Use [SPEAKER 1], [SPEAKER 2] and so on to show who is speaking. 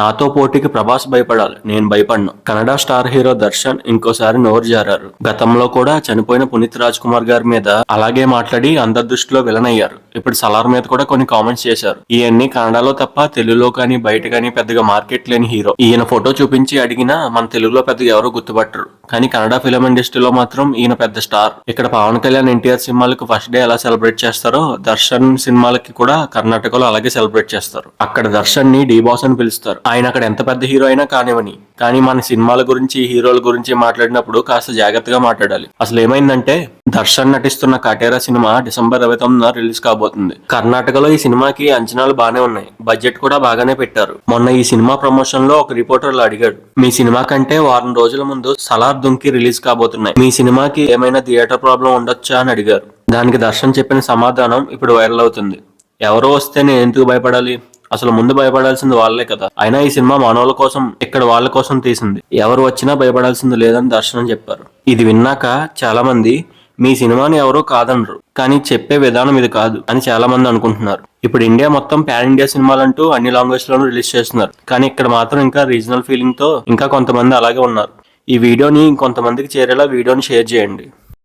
[SPEAKER 1] నాతో పోటీకి ప్రభాస్ భయపడాలి, నేను భయపడను. కన్నడ స్టార్ హీరో దర్శన్ ఇంకోసారి నోరు జారారు. గతంలో కూడా చనిపోయిన పునీత్ రాజ్ కుమార్ గారి మీద అలాగే మాట్లాడి అందరి దృష్టిలో విలన్ అయ్యారు. ఇప్పుడు సలార్ మీద కూడా కొన్ని కామెంట్స్ చేశారు. ఈయన్ని కన్నడలో తప్ప తెలుగులో కానీ బయట కానీ పెద్దగా మార్కెట్ లేని హీరో. ఈయన ఫోటో చూపించి అడిగినా మన తెలుగులో పెద్దగా ఎవరో గుర్తుపట్టరు. కానీ కన్నడ ఫిలిం ఇండస్ట్రీలో మాత్రం ఈయన పెద్ద స్టార్. ఇక్కడ పవన్ కళ్యాణ్ ఎన్టీఆర్ సినిమాలకు ఫస్ట్ డే ఎలా సెలబ్రేట్ చేస్తారో దర్శన్ సినిమాలకి కూడా కర్ణాటకలో అలాగే సెలబ్రేట్ చేస్తారు. అక్కడ దర్శన్ ని డి బాస్ అని పిలుస్తారు. ఆయన అక్కడ ఎంత పెద్ద హీరో అయినా కానివ్వని, కానీ మన సినిమాల గురించి హీరోల గురించి మాట్లాడినప్పుడు కాస్త జాగ్రత్తగా మాట్లాడాలి. అసలు ఏమైందంటే దర్శన్ నటిస్తున్న కటేరా సినిమా డిసెంబర్ 29న రిలీజ్ కాబోతుంది. కర్ణాటకలో ఈ సినిమాకి అంచనాలు బాగానే ఉన్నాయి, బడ్జెట్ కూడా బాగానే పెట్టారు. మొన్న ఈ సినిమా ప్రమోషన్ లో ఒక రిపోర్టర్ అడిగాడు, మీ సినిమా కంటే వారం రోజుల ముందు సలార్ దుంకి రిలీజ్ కాబోతున్నాయి, మీ సినిమాకి ఏమైనా థియేటర్ ప్రాబ్లం ఉండొచ్చా అని అడిగారు. దానికి దర్శన్ చెప్పిన సమాధానం ఇప్పుడు వైరల్ అవుతుంది. ఎవరో వస్తే నేను ఎందుకు భయపడాలి, అసలు ముందు భయపడాల్సింది వాళ్ళే కదా, అయినా ఈ సినిమా మానవుల కోసం, ఇక్కడ వాళ్ళ కోసం తీసింది, ఎవరు వచ్చినా భయపడాల్సింది లేదని దర్శనం చెప్పారు. ఇది విన్నాక చాలా మంది మీ సినిమాని ఎవరో కాదనరు, కానీ చెప్పే విధానం ఇది కాదు అని చాలా మంది అనుకుంటున్నారు. ఇప్పుడు ఇండియా మొత్తం పాన్ ఇండియా సినిమాలంటూ అన్ని లాంగ్వేజ్ లోనూ రిలీజ్ చేస్తున్నారు, కానీ ఇక్కడ మాత్రం ఇంకా రీజనల్ ఫీలింగ్ తో ఇంకా కొంతమంది అలాగే ఉన్నారు. ఈ వీడియోని ఇంకొంతమందికి చేరేలా వీడియోని షేర్ చేయండి.